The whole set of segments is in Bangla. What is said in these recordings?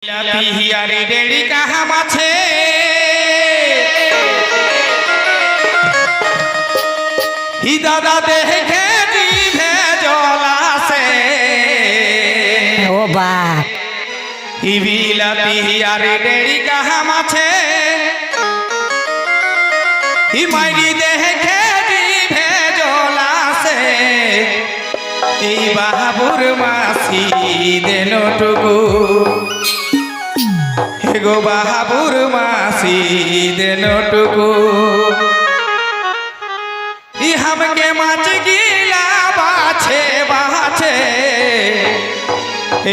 हियारी डेरी कहाँ माछे ही दादा देखे जीभे जला से ओ बा ही बिलाती हियारी डेरी कहाँ माछे ही मायरी देखे जीभे जला से এই বাহাবুর মাসি দেনো টুকু হে গো বাহাবুর মাসি দেনো টুকু ই हमके মাছ গিলা বাছে বাছে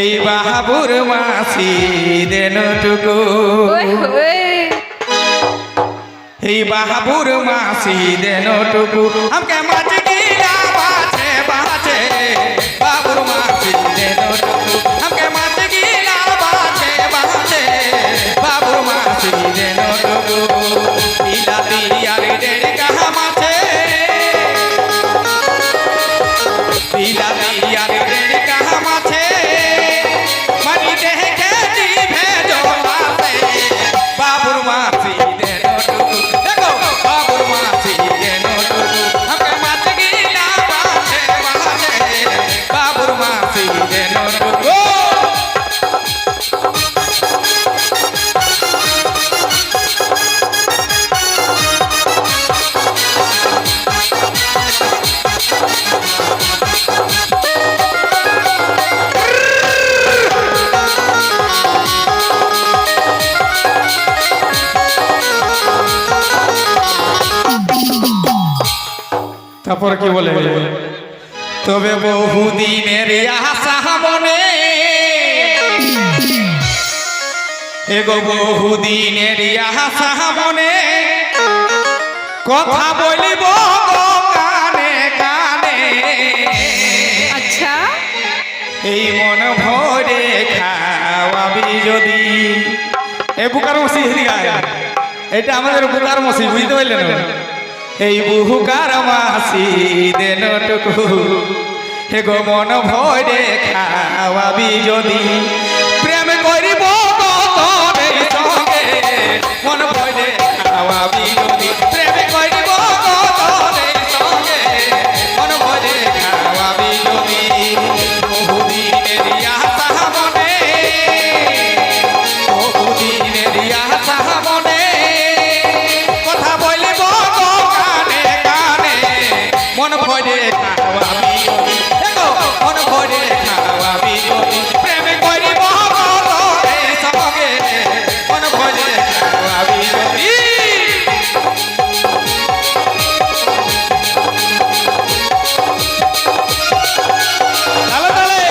এই বাহাবুর মাসি দেনো টুকু এই বাহাবুর মাসি দেনো টুকু हमके মাছ গিলা বাছে বাছে बाबुर मासी देनो टुकु हमके मात गीला बाचे बाचे बाबुर मासी देनो टुकु पीला दियारी डेरी कहाँ माछे पीला दियारी डेरी कहाँ माछे मनी देखे जीभे जला से बाबुर मासी देनो टुकु देखो बाबुर मासी देनो टुकु हमके मात गीला बाचे बाचे बाबुर मासी देनो टुकु তারপর কি বলে তবে বহুদিনের আশা মনে এগো বহুদিনের আশা মনে কথা বলিব কানে কানে আচ্ছা এই মন ভরে খাওয়াবি যদি এ বুকার মসি এটা আমাদের বুকার মসি বুঝতে পারলেন এই বুকার মাসি দেনো টুকু হে গো মন ভরে খাওয়াবি যদি প্রেম করিব তোর সঙ্গে মন ভরে খাওয়াবি যদি প্রেম করিব তোর সঙ্গে মন ভরে খাওয়াবি যদি বহুদিনের আশা মনে বহুদিনের আশা মনে কথা বলিব মন ভরে খাওয়াবি যদি দেখো মন ভরে খাওয়াবি যদি প্রেম করিব তোর সঙ্গে মন ভরে খাওয়াবি যদি তালে তালে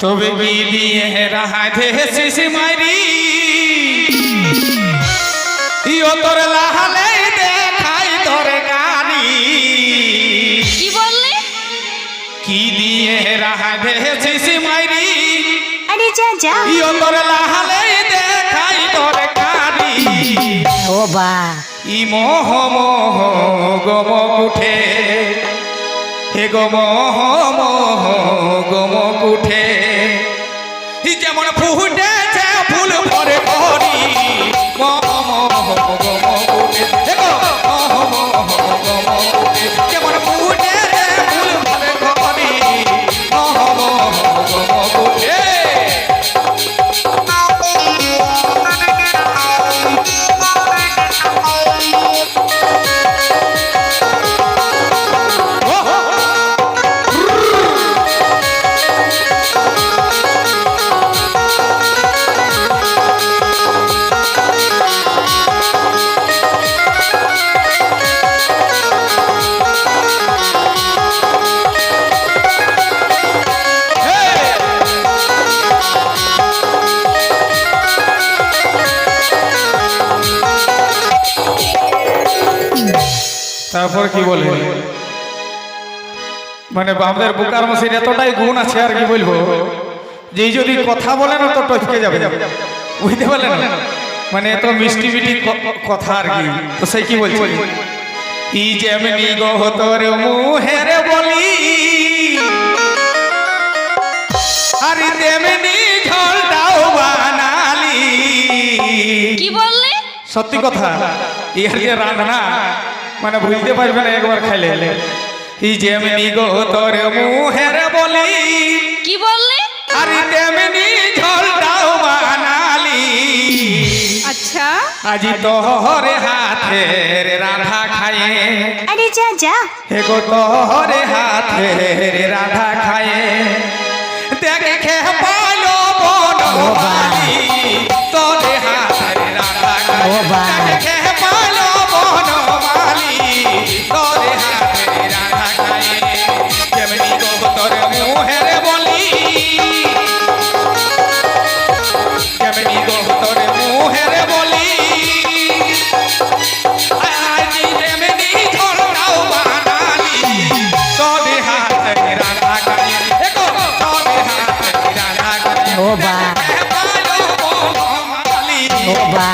তবে গিলিয়ে রাহা দেশি মারি ইও তোর লাহালে দেখাই তোর গাড়ি কি বললে কি দিয়ে রাহা দেশি মারি আরে যা যা ইও তোর লাহালে দেখাই তোর গাড়ি ও বা ই মোহ মোহ গম উঠে হে গম মোহ গম উঠে যেমন ফুটেছে ফুল ভরে ভরি মোহ মোহ গম উঠে দেখো মোহ মোহ গম উঠে যেমন ফুটেছে ফুল ভরে ভরি মোহ মোহ গম উঠে তারপর কি বলে মানে আমাদের বুকার মসির এতটাই গুণ আছে আর কি বলবো যে যদি কথা বলে না তো টপকে যাবে, বুঝতে পারলেন? মানে এত মিষ্টি মিষ্টি কথা আর কি। তো সেই কি বলছি, ই যেমনি গো তোর মুহের বলি, আর তেমনি ঝোলটাও বানালি। কি বললে? সত্যি কথা, ইহার যে রান্না মানে বুঝতে পারবে না একবার খাইলে। ই যেমনি গো তোর মুহের বলি, কি বললে? আর তেমনি ঝোলটাও বানালি। আচ্ছা, আজি তোহরে হাতের রাধা খায়ে, আরে যা যা। হে গো তোহরে হাতের রাধা খায়ে, দেখে পালো বনমালী তোরে হাতের রাধা খায়ে, দেখে পালো বনমালী তোরে হাতের রাধা খায়ে। যেমনি গো তোর মুহের বলি, যেমনি গো তোর মুহের বলি, আজি যেমনি ঝোলটাও বানালি তোরে হাতের রাধা খায়ে, হে গো তোরে হাতের রাধা খায়ে। ও বা, দেখে পালো বনমালী ও বা।